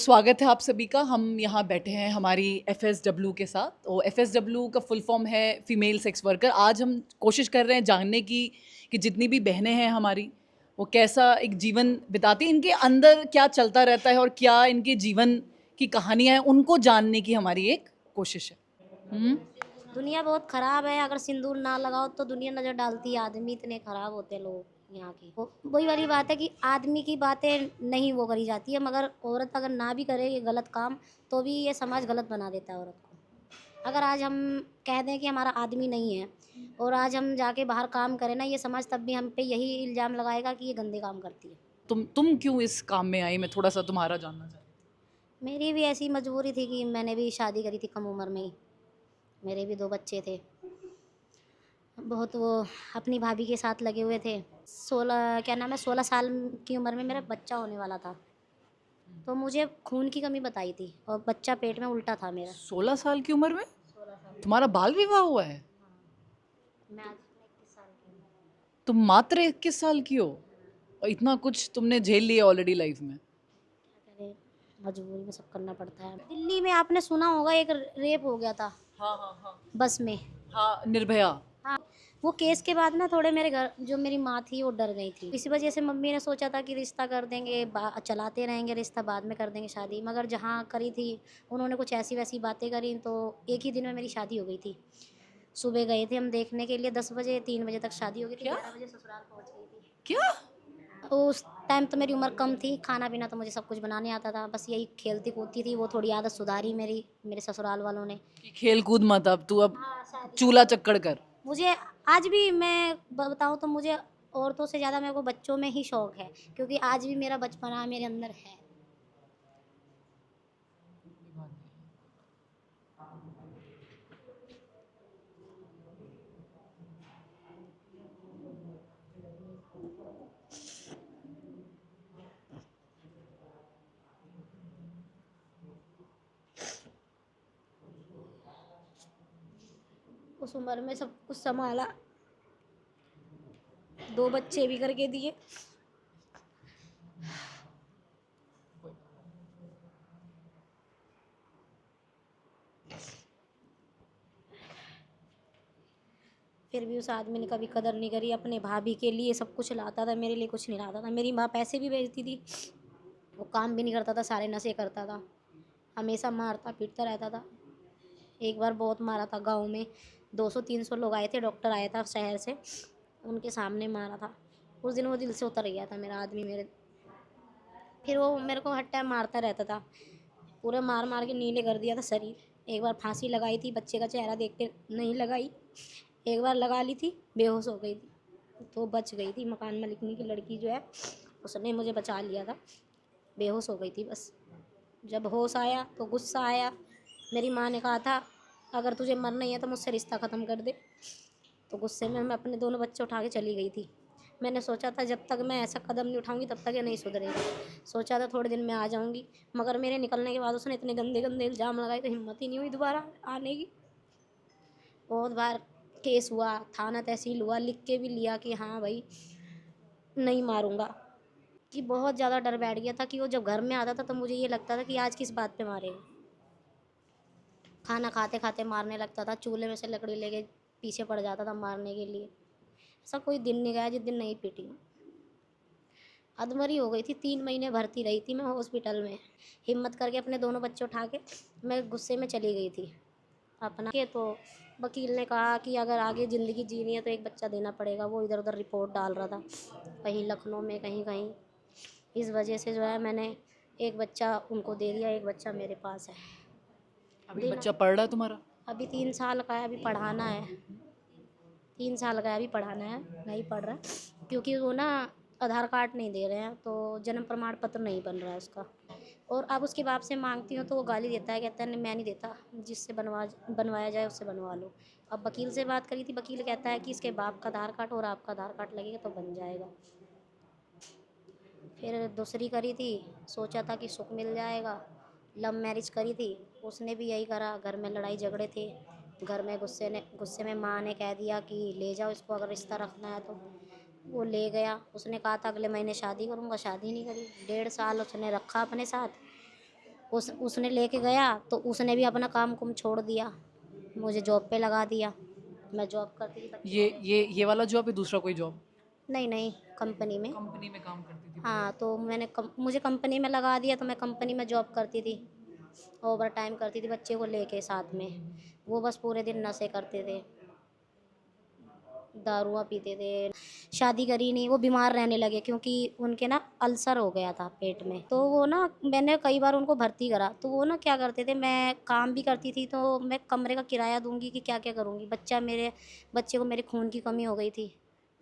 स्वागत है आप सभी का। हम यहाँ बैठे हैं हमारी एफएसडब्ल्यू के साथ। तो एफएसडब्ल्यू का फुल फॉर्म है फीमेल सेक्स वर्कर। आज हम कोशिश कर रहे हैं जानने की कि जितनी भी बहनें हैं हमारी, वो कैसा एक जीवन बिताती हैं, इनके अंदर क्या चलता रहता है और क्या इनके जीवन की कहानियाँ हैं, उनको जानने की हमारी एक कोशिश है। दुनिया बहुत खराब है। अगर सिंदूर ना लगाओ तो दुनिया नजर डालती है। आदमी इतने खराब होते हैं लोग यहाँ के। वही वाली बात है कि आदमी की बातें नहीं वो करी जाती है, मगर औरत अगर ना भी करे ये गलत काम तो भी ये समाज गलत बना देता है औरत को। अगर आज हम कह दें कि हमारा आदमी नहीं है और आज हम जाके बाहर काम करें ना, ये समाज तब भी हम पे यही इल्ज़ाम लगाएगा कि ये गंदे काम करती है। तुम क्यों इस काम में आई, मैं थोड़ा सा तुम्हारा जानना चाहती मेरी भी ऐसी मजबूरी थी कि मैंने भी शादी करी थी कम उम्र में ही। मेरे भी 2 बच्चे थे। बहुत वो अपनी भाभी के साथ लगे हुए थे। 16 क्या नाम है, 16 साल की उम्र में मेरा बच्चा होने वाला था। तो मुझे खून की कमी बताई थी और बच्चा पेट में उल्टा था मेरा। 16 साल की उम्र में 16 साल। तुम्हारा बाल विवाह हुआ है? मैं आज 21 साल की हूँ। तुम मात्र 21 साल की हो और इतना कुछ तुमने झेल लिया ऑलरेडी लाइफ में। क्या करें, मजबूरी में सब करना पड़ता है। दिल्ली में आपने सुना होगा एक रेप हो गया था हाँ हाँ हाँ। बस में। हाँ, निर्भया। हाँ, वो केस के बाद ना थोड़े मेरे घर जो मेरी माँ थी वो डर गई थी। इसी वजह से मम्मी ने सोचा था कि रिश्ता कर देंगे, चलाते रहेंगे रिश्ता, बाद में कर देंगे शादी। मगर जहाँ करी थी उन्होंने कुछ ऐसी वैसी बातें करी तो एक ही दिन में मेरी शादी हो गई थी। सुबह गए थे हम देखने के लिए 10 बजे, 3 बजे तक शादी हो गई थी, क्या 11 बजे ससुराल पहुँच गई थी। क्या? उस टाइम तो मेरी उम्र कम थी, खाना पीना तो मुझे सब कुछ बनाने आता था। बस यही खेलती कूदती थी, वो थोड़ी आदत सुधारी मेरी मेरे ससुराल वालों ने। कि खेल कूद मत, अब तू अब हाँ, शादी चूल्हा चक्कड़ कर। मुझे आज भी मैं बताऊँ तो मुझे औरतों से ज़्यादा मेरे को बच्चों में ही शौक है, क्योंकि आज भी मेरा बचपना मेरे अंदर है। उस उम्र में सब कुछ संभाला, 2 बच्चे भी करके दिए। फिर भी उस आदमी ने कभी कदर नहीं करी। अपने भाभी के लिए सब कुछ लाता था, मेरे लिए कुछ नहीं लाता था। मेरी माँ पैसे भी भेजती थी, वो काम भी नहीं करता था, सारे नशे करता था, हमेशा मारता पीटता रहता था। एक बार बहुत मारा था गाँव में, 200-300 लोग आए थे, डॉक्टर आया था शहर से, उनके सामने मारा था। उस दिन वो दिल से उतर गया था मेरा आदमी मेरे। फिर वो मेरे को हर टाइम मारता रहता था, पूरा मार मार के नीले कर दिया था शरीर। एक बार फांसी लगाई थी, बच्चे का चेहरा देख के नहीं लगाई। एक बार लगा ली थी, बेहोश हो गई थी, तो बच गई थी। मकान मालिकनी की लड़की जो है उसने मुझे बचा लिया था, बेहोश हो गई थी बस। जब होश आया तो गुस्सा आया। मेरी माँ ने कहा था अगर तुझे मरना ही है तो मुझसे रिश्ता ख़त्म कर दे। तो गुस्से में मैं अपने दोनों बच्चे उठा के चली गई थी। मैंने सोचा था जब तक मैं ऐसा कदम नहीं उठाऊंगी तब तक ये नहीं सुधरेगा। सोचा था थोड़े दिन में आ जाऊंगी, मगर मेरे निकलने के बाद उसने इतने गंदे गंदे इल्ज़ाम लगाए तो हिम्मत ही नहीं हुई दोबारा आने की। बहुत बार केस हुआ, थाना तहसील हुआ, लिख के भी लिया कि हाँ भाई नहीं मारूंगा। कि बहुत ज़्यादा डर बैठ गया था कि वो जब घर में आता था तो मुझे ये लगता था कि आज किस बात पे मारेगा। खाना खाते खाते मारने लगता था, चूल्हे में से लकड़ी लेके पीछे पड़ जाता था मारने के लिए। ऐसा कोई दिन नहीं गया जिस दिन नहीं पीटी हूँ। अधमरी हो गई थी, 3 महीने भर्ती रही थी मैं हॉस्पिटल में। हिम्मत करके अपने दोनों बच्चे उठा के मैं गुस्से में चली गई थी अपना के। तो वकील ने कहा कि अगर आगे ज़िंदगी जीनी है तो एक बच्चा देना पड़ेगा। वो इधर उधर रिपोर्ट डाल रहा था, कहीं लखनऊ में कहीं कहीं। इस वजह से जो है मैंने एक बच्चा उनको दे दिया, एक बच्चा मेरे पास है। अभी देना बच्चा पढ़ रहा है तुम्हारा? अभी 3 साल का है, अभी पढ़ाना है। 3 साल का है, अभी पढ़ाना है, नहीं पढ़ रहा क्योंकि वो ना आधार कार्ड नहीं दे रहे हैं तो जन्म प्रमाण पत्र नहीं बन रहा है उसका। और अब उसके बाप से मांगती हूँ तो वो गाली देता है, कहता है नहीं मैं नहीं देता, जिससे बनवाया जाए उससे बनवा लो। अब वकील से बात करी थी, वकील कहता है कि इसके बाप का आधार कार्ड और आपका आधार कार्ड लगेगा तो बन जाएगा। फिर दूसरी करी थी, सोचा था कि सुख मिल जाएगा, लव मैरिज करी थी, उसने भी यही करा। घर में लड़ाई झगड़े थे, घर में गुस्से में माँ ने कह दिया कि ले जाओ इसको अगर रिश्ता रखना है तो। वो ले गया, उसने कहा था अगले महीने शादी करूँगा, शादी नहीं करी। 1.5 साल उसने रखा अपने साथ, उसने लेके गया तो उसने भी अपना काम कुम छोड़ दिया, मुझे जॉब पे लगा दिया। मैं जॉब करती थी बच्चे को ये वाला जॉब है, दूसरा कोई जॉब? नहीं नहीं, कंपनी में। कंपनी में काम करती थी हाँ, तो मुझे कंपनी में लगा दिया, तो मैं कंपनी में जॉब करती थी, ओवर टाइम करती थी बच्चे को लेके साथ में। वो बस पूरे दिन नशे करते थे, दारुआ पीते थे। शादी करी नहीं, वो बीमार रहने लगे क्योंकि उनके ना अल्सर हो गया था पेट में। तो वो ना, मैंने कई बार उनको भर्ती करा, तो वो ना क्या करते थे, मैं काम भी करती थी तो मैं कमरे का किराया दूंगी कि क्या क्या करूँगी। बच्चे को मेरे खून की कमी हो गई थी,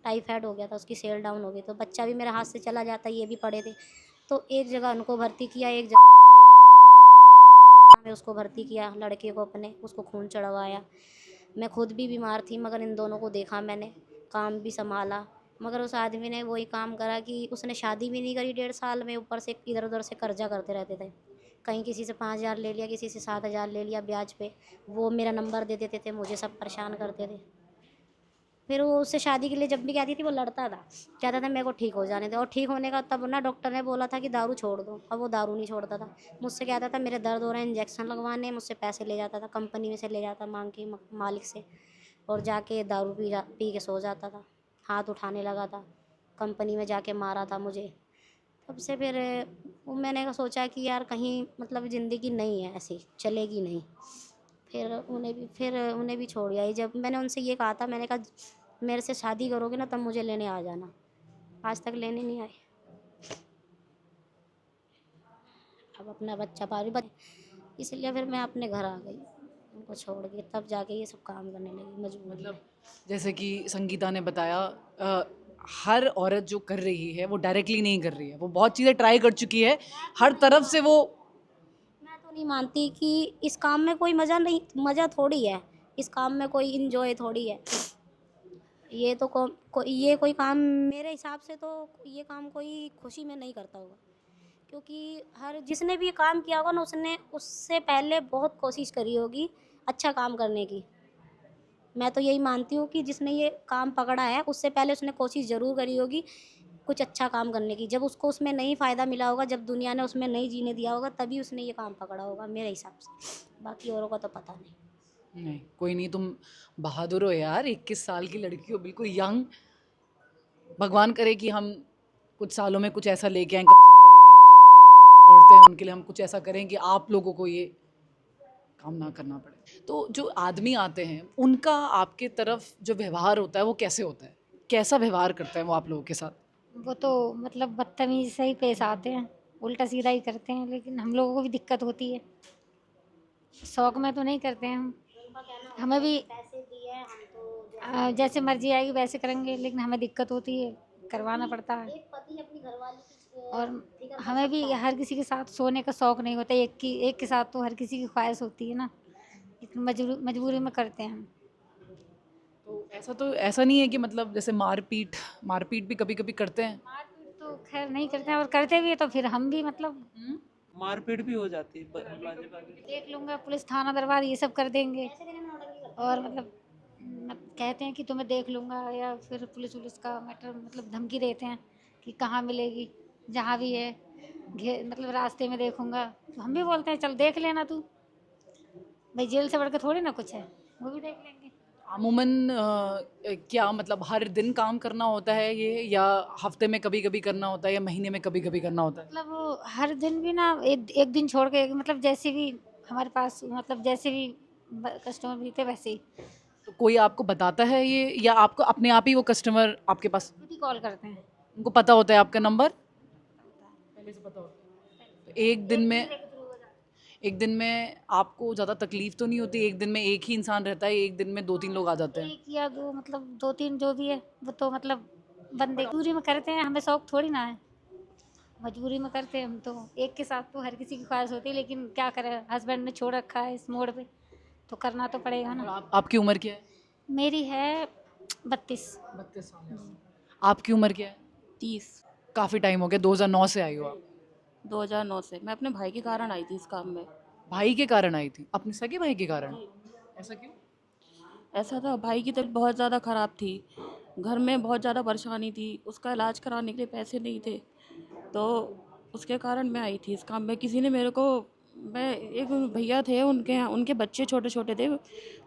टाइफाइड हो गया था, उसकी सेल डाउन हो गई, तो बच्चा भी मेरे हाथ से चला जाता, ये भी पड़े थे। तो एक जगह उनको भर्ती किया, एक जगह बरेली में उनको भर्ती किया, हरियाणा में उसको भर्ती किया, लड़के को अपने, उसको खून चढ़वाया। मैं खुद भी बीमार थी, मगर इन दोनों को देखा मैंने, काम भी संभाला। मगर उस आदमी ने वही काम करा कि उसने शादी भी नहीं करी 1.5 साल में, ऊपर से इधर उधर से कर्जा करते रहते थे। कहीं किसी से 5,000 ले लिया, किसी से 7,000 ले लिया ब्याज पे। वो मेरा नंबर दे देते थे, मुझे सब परेशान करते थे। फिर वो उससे शादी के लिए जब भी कहती थी, वो लड़ता था, कहता था मेरे को ठीक हो जाने दे। और ठीक होने का तब ना डॉक्टर ने बोला था कि दारू छोड़ दो, अब वो दारू नहीं छोड़ता था। मुझसे कहता था मेरे दर्द हो रहे हैं, इंजेक्शन लगवाने, मुझसे पैसे ले जाता था, कंपनी में से ले जाता मांग के मालिक से, और जाके दारू पी के सो जाता था। हाथ उठाने लगा था, कंपनी में जाके मारा था मुझे। तब से फिर वो मैंने सोचा कि यार कहीं मतलब ज़िंदगी नहीं है ऐसी, चलेगी नहीं। फिर उन्हें भी छोड़ आई। जब मैंने उनसे ये कहा था, मैंने कहा मेरे से शादी करोगे ना तब मुझे लेने आ जाना। आज तक लेने नहीं आए। अब अपना बच्चा पाली इसलिए फिर मैं अपने घर आ गई उनको छोड़ के, तब जाके ये सब काम करने लगी मजबूरी में। मतलब जैसे कि संगीता ने बताया, हर औरत जो कर रही है वो डायरेक्टली नहीं कर रही है, वो बहुत चीज़ें ट्राई कर चुकी है, हर तरफ से वो। मैं तो नहीं मानती कि इस काम में कोई मज़ा नहीं, मज़ा थोड़ी है इस काम में, कोई इंजॉय थोड़ी है। ये तो ये कोई काम, मेरे हिसाब से तो ये काम कोई खुशी में नहीं करता होगा, क्योंकि हर जिसने भी ये काम किया होगा ना, उसने उससे पहले बहुत कोशिश करी होगी अच्छा काम करने की। मैं तो यही मानती हूँ कि जिसने ये काम पकड़ा है, उससे पहले उसने कोशिश ज़रूर करी होगी कुछ अच्छा काम करने की। जब उसको उसमें नहीं फ़ायदा मिला होगा, जब दुनिया ने उसमें नहीं जीने दिया होगा, तभी उसने ये काम पकड़ा होगा मेरे हिसाब से। बाकी औरों का तो पता नहीं। नहीं, कोई नहीं, तुम बहादुर हो यार, 21 साल की लड़की हो, बिल्कुल यंग। भगवान करे कि हम कुछ सालों में कुछ ऐसा लेके आएं, कम से कम बरेली में जो हमारी औरतें हैं उनके लिए हम कुछ ऐसा करें कि आप लोगों को ये काम ना करना पड़े। तो जो आदमी आते हैं उनका आपके तरफ जो व्यवहार होता है वो कैसे होता है, कैसा व्यवहार करता है वो आप लोगों के साथ? वो तो मतलब बदतमीज़ी से ही पेश आते हैं, उल्टा सीधा ही करते हैं, लेकिन हम लोगों को भी दिक्कत होती है। शौक में तो नहीं करते हैं हम, हमें भी पैसे दिए हम तो जैसे मर्जी आएगी वैसे करेंगे, लेकिन हमें दिक्कत होती है, करवाना पड़ता है। एक पति अपनी घरवाली की और फिक्र कर हमें भी सकता है। हर किसी के साथ सोने का शौक नहीं होता, एक के साथ तो हर किसी की ख्वाहिश होती है ना, लेकिन मजबूरी में करते हैं हम। तो ऐसा नहीं है कि मतलब जैसे मारपीट मारपीट भी कभी कभी करते हैं? मारपीट तो खैर नहीं करते हैं, और करते भी है तो फिर हम भी मतलब मारपीट भी हो जाती है बाजे बाजे। देख लूँगा, पुलिस थाना दरबार ये सब कर देंगे। और मतलब कहते हैं कि तुम्हें देख लूँगा, या फिर पुलिस वुलिस का मैटर मतलब धमकी देते हैं कि कहाँ मिलेगी, जहाँ भी है मतलब रास्ते में देखूँगा। तो हम भी बोलते हैं चल देख लेना तू, भाई जेल से बढ़ के थोड़ी ना कुछ है, वो भी देख लेंगे। अमूमन क्या मतलब हर दिन काम करना होता है ये, या हफ्ते में कभी कभी करना होता है, या महीने में कभी कभी करना होता है? मतलब वो हर दिन भी ना, एक दिन छोड़ के मतलब जैसे भी हमारे पास मतलब जैसे भी कस्टमर मिलते वैसे ही तो कोई आपको बताता है ये, या आपको अपने आप ही वो कस्टमर आपके पास, खुद ही कॉल करते हैं। उनको पता होता है आपका नंबर पहले से पता होता है? तो एक दिन में आपको ज़्यादा तकलीफ तो नहीं होती? एक दिन में एक ही इंसान रहता है, एक दिन में 2-3 लोग आ जाते हैं? एक या दो मतलब दो तीन जो भी है, वो तो मतलब बंदे मजबूरी में करते हैं, हमें शौक थोड़ी ना है, मजबूरी में करते हैं हम तो। एक के साथ तो हर किसी की ख्वाहिश होती है, लेकिन क्या करें, हस्बैंड ने छोड़ रखा है इस मोड़ पे, तो करना तो पड़ेगा और ना। आपकी उम्र क्या है? मेरी है 32। 32 साल है। आपकी उम्र क्या है? 30। काफ़ी टाइम हो गया, 2009 से आई हो आप? 2009 से मैं अपने भाई के कारण आई थी इस काम में। भाई के कारण आई थी? अपने सगे भाई के कारण? ऐसा क्यों? ऐसा था, भाई की तबीयत बहुत ज़्यादा ख़राब थी, घर में बहुत ज़्यादा परेशानी थी, उसका इलाज कराने के लिए पैसे नहीं थे, तो उसके कारण मैं आई थी इस काम में। किसी ने मेरे को मैं एक भैया थे, उनके यहाँ उनके बच्चे छोटे छोटे थे,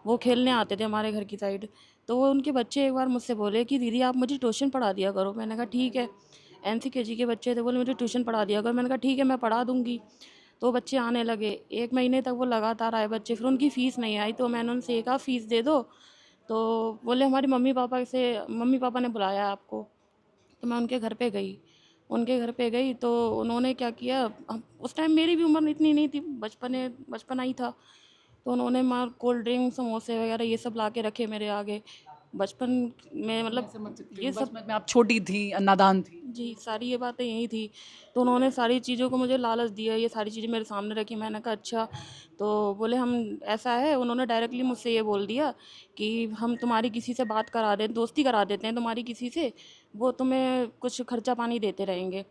वो खेलने आते थे हमारे घर की साइड। तो वो उनके बच्चे एक बार मुझसे बोले कि दीदी आप मुझे ट्यूशन पढ़ा दिया करो। मैंने कहा ठीक है। NCKG के बच्चे थे, बोले मुझे ट्यूशन पढ़ा दिया करो। मैंने कहा ठीक है, मैं पढ़ा दूंगी। तो बच्चे आने लगे, 1 महीने तक वो लगातार आए बच्चे। फिर उनकी फ़ीस नहीं आई, तो मैंने उनसे कहा फ़ीस दे दो। तो बोले हमारे मम्मी पापा ने बुलाया आपको। तो मैं उनके घर पे गई। उनके घर पे गई तो उन्होंने क्या किया, उस टाइम मेरी भी उम्र इतनी नहीं थी, बचपना ही था। तो उन्होंने मार कोल्ड ड्रिंक समोसे वगैरह ये सब ला के रखे मेरे आगे। बचपन में मतलब समझ सकती ये हूँ, सब, बचपन में आप छोटी थी, नादान थी। जी सारी ये बातें यही थी। तो उन्होंने सारी चीज़ों को मुझे लालच दिया, ये सारी चीज़ें मेरे सामने रखी। मैंने कहा अच्छा। तो बोले हम ऐसा है, उन्होंने डायरेक्टली मुझसे ये बोल दिया कि हम तुम्हारी किसी से बात करा दें, दोस्ती करा देते हैं तुम्हारी किसी से, वो तुम्हें कुछ खर्चा पानी देते रहेंगे।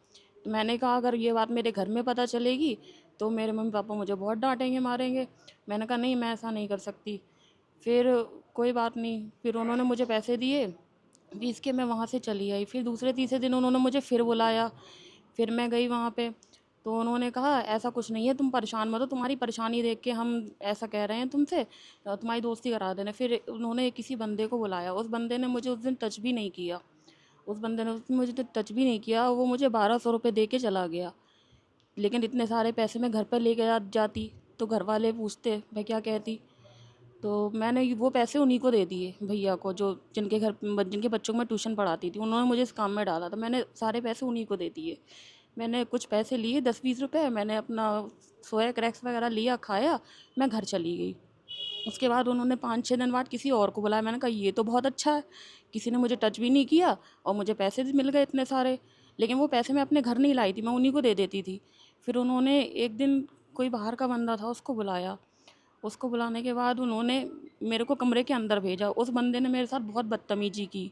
तो मैंने कहा अगर ये बात मेरे घर में पता चलेगी तो मेरे मम्मी पापा मुझे बहुत डांटेंगे, मारेंगे। मैंने कहा नहीं, मैं ऐसा नहीं कर सकती। फिर कोई बात नहीं, फिर उन्होंने मुझे पैसे दिए, फीस के मैं वहाँ से चली आई। फिर दूसरे तीसरे दिन उन्होंने मुझे फिर बुलाया। फिर मैं गई वहाँ पे। तो उन्होंने कहा ऐसा कुछ नहीं है, तुम परेशान मत हो, तुम्हारी परेशानी देख के हम ऐसा कह रहे हैं तुमसे, तुम्हारी दोस्ती करा देना। फिर उन्होंने किसी बंदे को बुलाया, उस बंदे ने मुझे उस दिन टच भी नहीं किया। उस बंदे ने उस दिन मुझे टच भी नहीं किया, वो मुझे 1200 रुपये दे के चला गया। लेकिन इतने सारे पैसे मैं घर पर लेके जाती तो घर वाले पूछते मैं क्या कहती। तो मैंने वो पैसे उन्हीं को दे दिए, भैया को, जो जिनके बच्चों को मैं ट्यूशन पढ़ाती थी। उन्होंने मुझे इस काम में डाला, तो मैंने सारे पैसे उन्हीं को दे दिए। मैंने कुछ पैसे लिए 10-20 रुपए, मैंने अपना सोया क्रैक्स वगैरह लिया, खाया, मैं घर चली गई। उसके बाद उन्होंने 5-6 दिन बाद किसी और को बुलाया। मैंने कहा ये तो बहुत अच्छा है, किसी ने मुझे टच भी नहीं किया और मुझे पैसे भी मिल गए इतने सारे। लेकिन वो पैसे मैं अपने घर नहीं लाई थी, मैं उन्हीं को दे देती थी। फिर उन्होंने एक दिन कोई बाहर का बंदा था, उसको बुलाया। उसको बुलाने के बाद उन्होंने मेरे को कमरे के अंदर भेजा। उस बंदे ने मेरे साथ बहुत बदतमीजी की,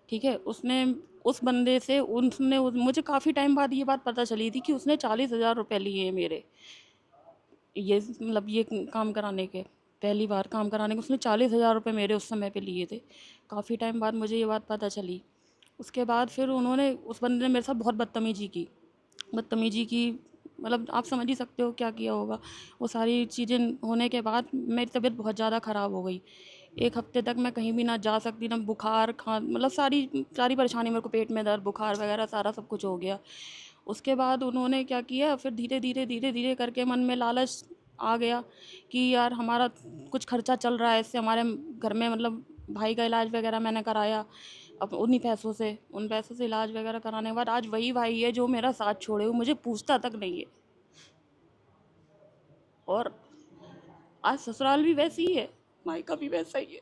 ठीक है। उसने उस बंदे से उसने मुझे काफ़ी टाइम बाद ये बात पता चली थी कि उसने 40,000 रुपये लिए हैं मेरे, ये मतलब ये काम कराने के, पहली बार काम कराने के उसने 40,000 रुपये मेरे उस समय पे लिए थे। काफ़ी टाइम बाद मुझे ये बात पता चली। उसके बाद फिर उन्होंने, उस बंदे ने मेरे साथ बहुत बदतमीजी की, मतलब आप समझ ही सकते हो क्या किया होगा। वो सारी चीज़ें होने के बाद मेरी तबीयत बहुत ज़्यादा ख़राब हो गई। 1 हफ्ते तक मैं कहीं भी ना जा सकती, ना बुखार मतलब सारी सारी परेशानी, मेरे को पेट में दर्द, बुखार वगैरह सारा सब कुछ हो गया। उसके बाद उन्होंने क्या किया, फिर धीरे धीरे करके मन में लालच आ गया कि यार हमारा कुछ खर्चा चल रहा है इससे, हमारे घर में मतलब भाई का इलाज वगैरह मैंने कराया। अब उन पैसों से इलाज वगैरह कराने के बाद आज वही भाई है जो मेरा साथ छोड़े, वो मुझे पूछता तक नहीं है। और आज ससुराल भी वैसी ही है, मायका भी वैसा ही है।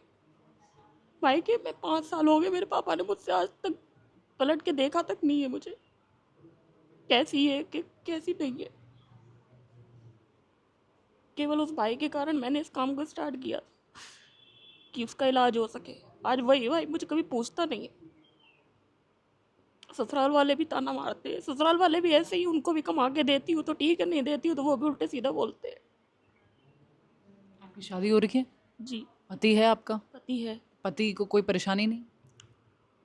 मायके में 5 साल हो गए, मेरे पापा ने मुझसे आज तक पलट के देखा तक नहीं है मुझे, कैसी है कि कैसी नहीं है। केवल उस भाई के कारण मैंने इस काम को स्टार्ट किया कि उसका इलाज हो सके। आज वही भाई मुझे कभी पूछता नहीं है। ससुराल वाले भी ताना मारते हैं, ससुराल वाले भी ऐसे ही, उनको भी कमा के देती हूँ तो ठीक है, नहीं देती हूँ तो वो भी उल्टे सीधा बोलते हैं। आपकी शादी हो रखी है? जी, पति है आपका? पति है। पति को कोई परेशानी नहीं?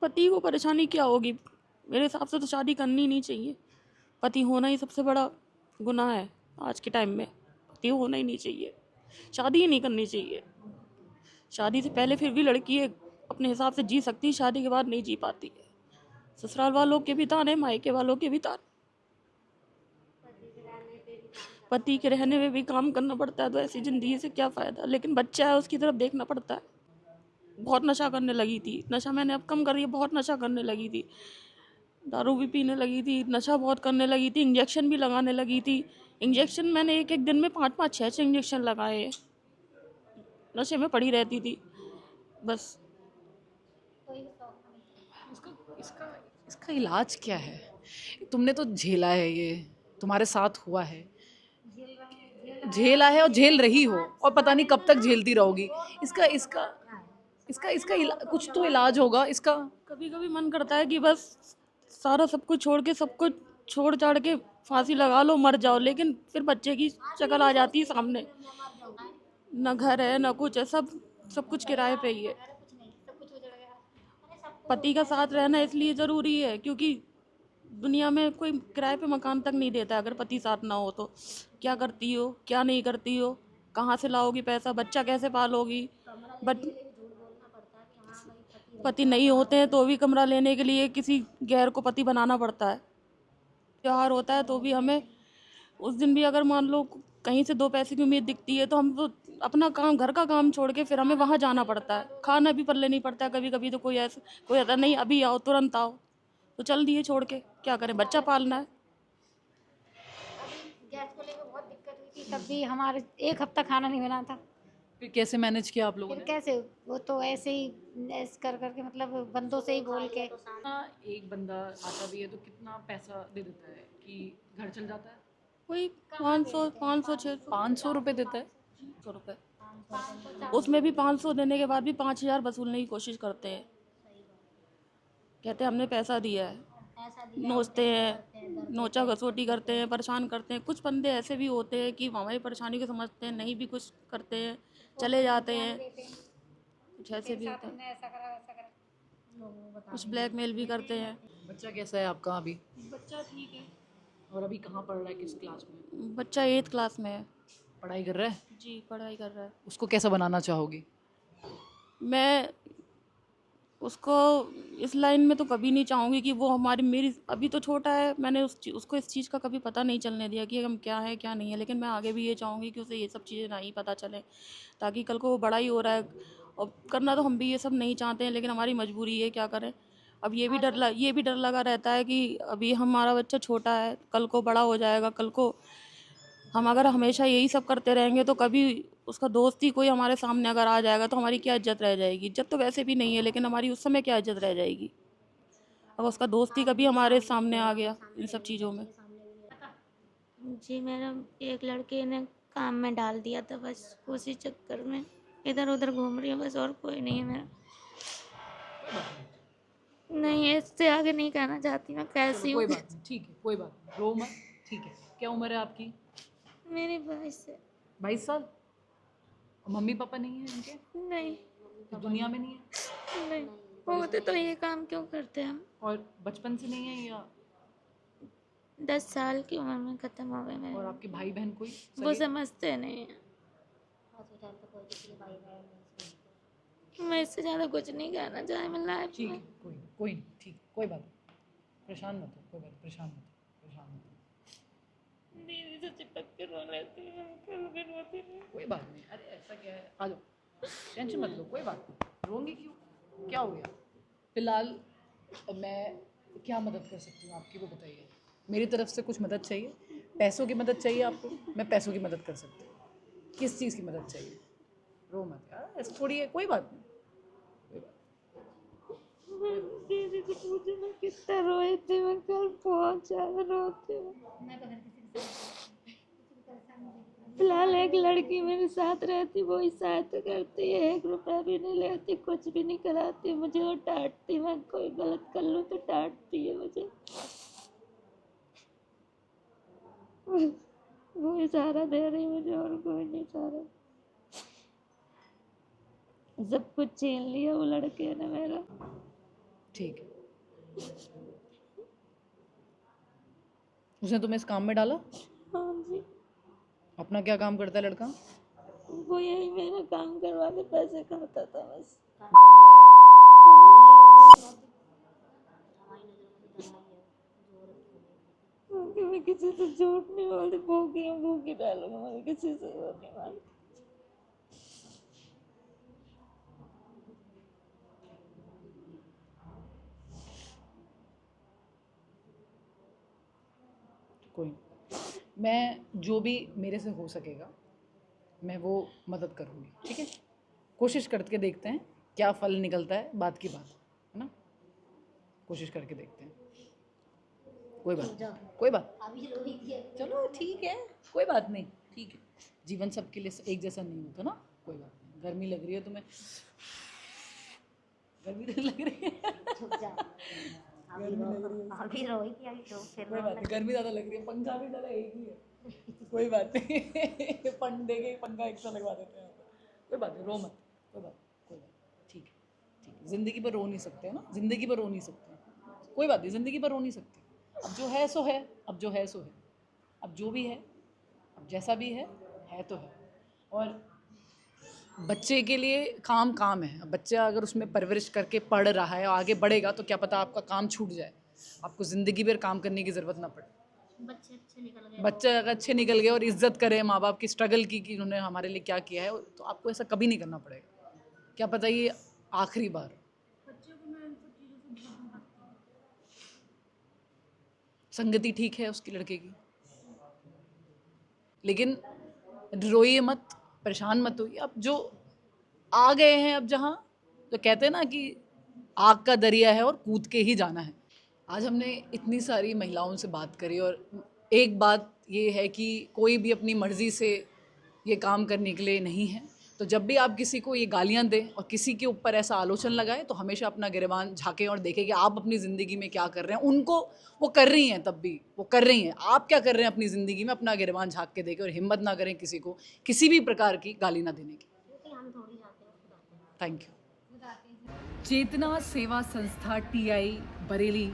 पति को परेशानी क्या होगी, मेरे हिसाब से तो शादी करनी नहीं चाहिए। पति होना ही सबसे बड़ा गुनाह है आज के टाइम में। पति होना ही नहीं चाहिए, शादी ही नहीं करनी चाहिए। शादी से पहले फिर भी लड़की अपने हिसाब से जी सकती है, शादी के बाद नहीं जी पाती है। ससुराल वालों के भी ताने, मायके वालों के भी ताने। पति के रहने में भी काम करना पड़ता है, तो ऐसी ज़िंदगी से क्या फ़ायदा। लेकिन बच्चा है, उसकी तरफ देखना पड़ता है। बहुत नशा करने लगी थी, नशा मैंने अब कम कर रही है, बहुत नशा करने लगी थी, दारू भी पीने लगी थी, नशा बहुत करने लगी थी, इंजेक्शन भी लगाने लगी थी। इंजेक्शन मैंने एक एक दिन में 5-5 6-6 इंजेक्शन लगाए हैं। नशे में पड़ी रहती थी बस। इसका इसका इसका इलाज क्या है? तुमने तो झेला है, ये तुम्हारे साथ हुआ है, झेला है और झेल रही हो, और पता नहीं कब तक झेलती रहोगी। इसका इसका कुछ तो इलाज होगा इसका। कभी कभी मन करता है कि बस सारा सब कुछ छोड़ के, सब कुछ छोड़ छाड़ के फांसी लगा लो, मर जाओ। लेकिन फिर बच्चे की शक्ल आ जाती है सामने, ना घर है ना कुछ है, सब कुछ किराए पे ही है। पति का साथ रहना इसलिए ज़रूरी है क्योंकि दुनिया में कोई किराए पे मकान तक नहीं देता अगर पति साथ ना हो तो। क्या करती हो, क्या नहीं करती हो, कहाँ से लाओगी पैसा, बच्चा कैसे पालोगी। बट पति नहीं होते हैं तो भी कमरा लेने के लिए किसी गैर को पति बनाना पड़ता है। त्योहार होता है तो भी हमें उस दिन भी अगर मान लो कहीं से 2 पैसे की उम्मीद दिखती है तो हम तो अपना काम, घर का काम छोड़ के फिर हमें वहाँ जाना पड़ता है। खाना भी पल्ले नहीं पड़ता है कभी कभी। तो कोई ऐसा कोई आता नहीं अभी आओ तुरंत आओ, तो चल दिए छोड़ के, क्या करें, बच्चा पालना है। गैस को लेकर बहुत दिक्कत हुई थी, तब भी हमारे 1 हफ्ता खाना नहीं बना था। फिर कैसे मैनेज किया आप लोगों फिर ने? कैसे, वो तो ऐसे ही ऐसे कर करके मतलब बंदों से ही बोल के। एक बंदा आता भी है तो कितना पैसा दे देता है कि घर चल जाता है? कोई 500 500 600 500 रुपये देता है? 600 रुपये। उसमें भी 500 देने के बाद भी 5000 वसूलने की कोशिश करते हैं। कहते हैं हमने पैसा दिया है, नोचते हैं, नोचा घसोटी करते हैं, परेशान करते हैं। कुछ बंदे ऐसे भी होते हैं कि हमारी परेशानी को समझते हैं, नहीं भी कुछ करते हैं, चले जाते हैं। कुछ ऐसे भी होते हैं, ऐसा करा वैसा करा। कुछ ब्लैकमेल भी करते हैं। बच्चा कैसा है आपका अभी? बच्चा ठीक है। और अभी कहाँ पढ़ रहा है, किस क्लास में? बच्चा 8th क्लास में है। पढ़ाई कर रहा है? जी, पढ़ाई कर रहा है। उसको कैसा बनाना चाहोगी? मैं उसको इस लाइन में तो कभी नहीं चाहूँगी कि वो हमारी मेरी, अभी तो छोटा है, मैंने उसको इस चीज़ का कभी पता नहीं चलने दिया कि हम क्या है क्या नहीं है। लेकिन मैं आगे भी ये चाहूँगी कि उसे ये सब चीज़ें ना ही पता चलें, ताकि कल को वो बड़ा ही हो रहा है। और करना तो हम भी ये सब नहीं चाहते हैं, लेकिन हमारी मजबूरी है, क्या करें। अब ये भी डर लगा रहता है कि अभी हमारा बच्चा छोटा है, कल को बड़ा हो जाएगा। कल को हम अगर हमेशा यही सब करते रहेंगे तो कभी उसका दोस्त ही कोई हमारे सामने अगर आ जाएगा तो हमारी क्या इज्जत रह जाएगी। इज्जत तो वैसे भी नहीं है, लेकिन हमारी उस समय क्या इज्जत रह जाएगी अगर उसका दोस्त ही कभी हमारे सामने आ गया इन सब चीज़ों में। जी मैडम, एक लड़के ने काम में डाल दिया था, बस उसी चक्कर में इधर उधर घूम रही हूँ बस, और कोई नहीं है मेरा। नहीं, इससे आगे नहीं कहना चाहती मैं कैसी कोई हूँ। बात नहीं, ठीक है, कोई बात नहीं, रो मत, ठीक है। क्या उम्र है आपकी? मेरी वजह से 22 साल? और मम्मी पापा नहीं है इनके? नहीं, इस दुनिया में नहीं है? नहीं होते तो ये काम क्यों करते हम। और बचपन से नहीं है या? 10 साल की उम्र में ख़त्म हो गए और मेरे। आपके भाई बहन कोई वो सगे? समझते नहीं हैं। मैं इससे ज़्यादा कुछ नहीं कहना चाहे मैं लाइफ ठीक है, में। कोई नहीं, ठीक, कोई बात नहीं, परेशान मत हो, कोई बात नहीं, परेशान मत हो, परेशान मत हो। दीदी से चिपक के रो लेती हूँ, कल भी रोती हूँ। कोई बात नहीं, अरे ऐसा क्या है, आ जाओ, टेंशन मत लो, कोई बात नहीं, रोंगी क्यों, क्या हो गया? फिलहाल मैं क्या मदद कर सकती हूँ आपकी, वो बताइए। मेरी तरफ से कुछ मदद चाहिए? पैसों की मदद चाहिए आपको? मैं पैसों की मदद कर सकती हूँ। किस चीज़ की मदद चाहिए? रो मत यार, ऐसा थोड़ी है, कोई बात नहीं, कोई बात। दीदी से पूछे मैं कितना रोई थी, मैं कल बहुत ज़्यादा रोती हूँ। फिलहाल एक लड़की मेरे साथ रहती, वो ही सहायता करती है, 1 रुपया भी नहीं लेती, कुछ भी नहीं कराती मुझे, वो डांटती, मैं कोई गलत कर लूँ तो डांटती है मुझे। वो ही सहारा दे रही मुझे, और कोई नहीं सहारा। सब कुछ छीन लिया वो लड़के ने मेरा। ठीक है, उसने तुम्हें इस काम में डाला? हाँ जी, अपना क्या काम करता है लड़का? वो यही मेरा काम करवा के पैसे खाता था बस। क्योंकि मैं किसी से झूठ नहीं बोलती, भूखी हूँ, भूखी डालूंगा, मैं किसी से वो नहीं मानती। कोई नहीं। मैं जो भी मेरे से हो सकेगा मैं वो मदद करूँगी, ठीक है? कोशिश करके देखते हैं क्या फल निकलता है, बात की बात है ना, कोशिश करके देखते हैं। कोई बात नहीं, कोई बात, चलो ठीक है, कोई बात नहीं, ठीक है। जीवन सबके लिए एक जैसा नहीं होता ना, कोई बात नहीं। गर्मी लग रही है तुम्हें? गर्मी तो लग रही है, अभी रोई थी, अभी तो फिर कोई बात नहीं, गर्मी ज़्यादा लग रही है, पंखा भी ज़्यादा एक ही है, कोई बात नहीं। पंडे के पंखा एक सा लगवा देते हैं, कोई बात नहीं, रो मत, कोई बात, कोई बात, ठीक है, ठीक है। ज़िंदगी पर रो नहीं सकते हैं ना, ज़िंदगी पर रो नहीं सकते हैं, कोई बात नहीं, ज़िंदगी पर रो नहीं सकते। अब जो है सो है, अब जो है सो है, अब जो भी है, अब जैसा भी है तो है। और बच्चे के लिए काम काम है। अब बच्चा अगर उसमें परवरिश करके पढ़ रहा है और आगे बढ़ेगा तो क्या पता आपका काम छूट जाए, आपको ज़िंदगी भर काम करने की ज़रूरत ना पड़े। बच्चे अच्छे निकल गए बच्चे अगर अच्छे निकल गए और इज्जत करें माँ बाप की स्ट्रगल की कि उन्होंने हमारे लिए क्या किया है, तो आपको ऐसा कभी नहीं करना पड़ेगा। क्या पता ये आखिरी बार। संगति ठीक है उसकी लड़के की, लेकिन रोइए मत, परेशान मत होइए। अब जो आ गए हैं, अब जहाँ तो कहते हैं ना कि आग का दरिया है और कूद के ही जाना है। आज हमने इतनी सारी महिलाओं से बात करी और एक बात ये है कि कोई भी अपनी मर्ज़ी से ये काम करने के लिए नहीं है। तो जब भी आप किसी को ये गालियाँ दें और किसी के ऊपर ऐसा आलोचन लगाएं तो हमेशा अपना गिरेबान झाँकें और देखें कि आप अपनी ज़िंदगी में क्या कर रहे हैं। उनको वो कर रही हैं, तब भी वो कर रही हैं, आप क्या कर रहे हैं अपनी ज़िंदगी में, अपना गिरेबान झाँक के देखें और हिम्मत ना करें किसी को किसी भी प्रकार की गाली ना देने की। Thank you. चेतना सेवा संस्था TI बरेली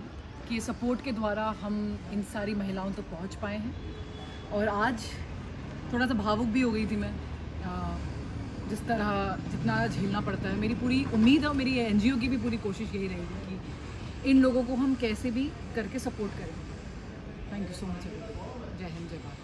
के सपोर्ट के द्वारा हम इन सारी महिलाओं तक पहुंच पाए हैं। और आज थोड़ा सा भावुक भी हो गई थी मैं, जिस तरह जितना झेलना पड़ता है। मेरी पूरी उम्मीद है और मेरी NGO की भी पूरी कोशिश यही रहेगी कि इन लोगों को हम कैसे भी करके सपोर्ट करें। Thank you so much. जय हिंद, जय भारत।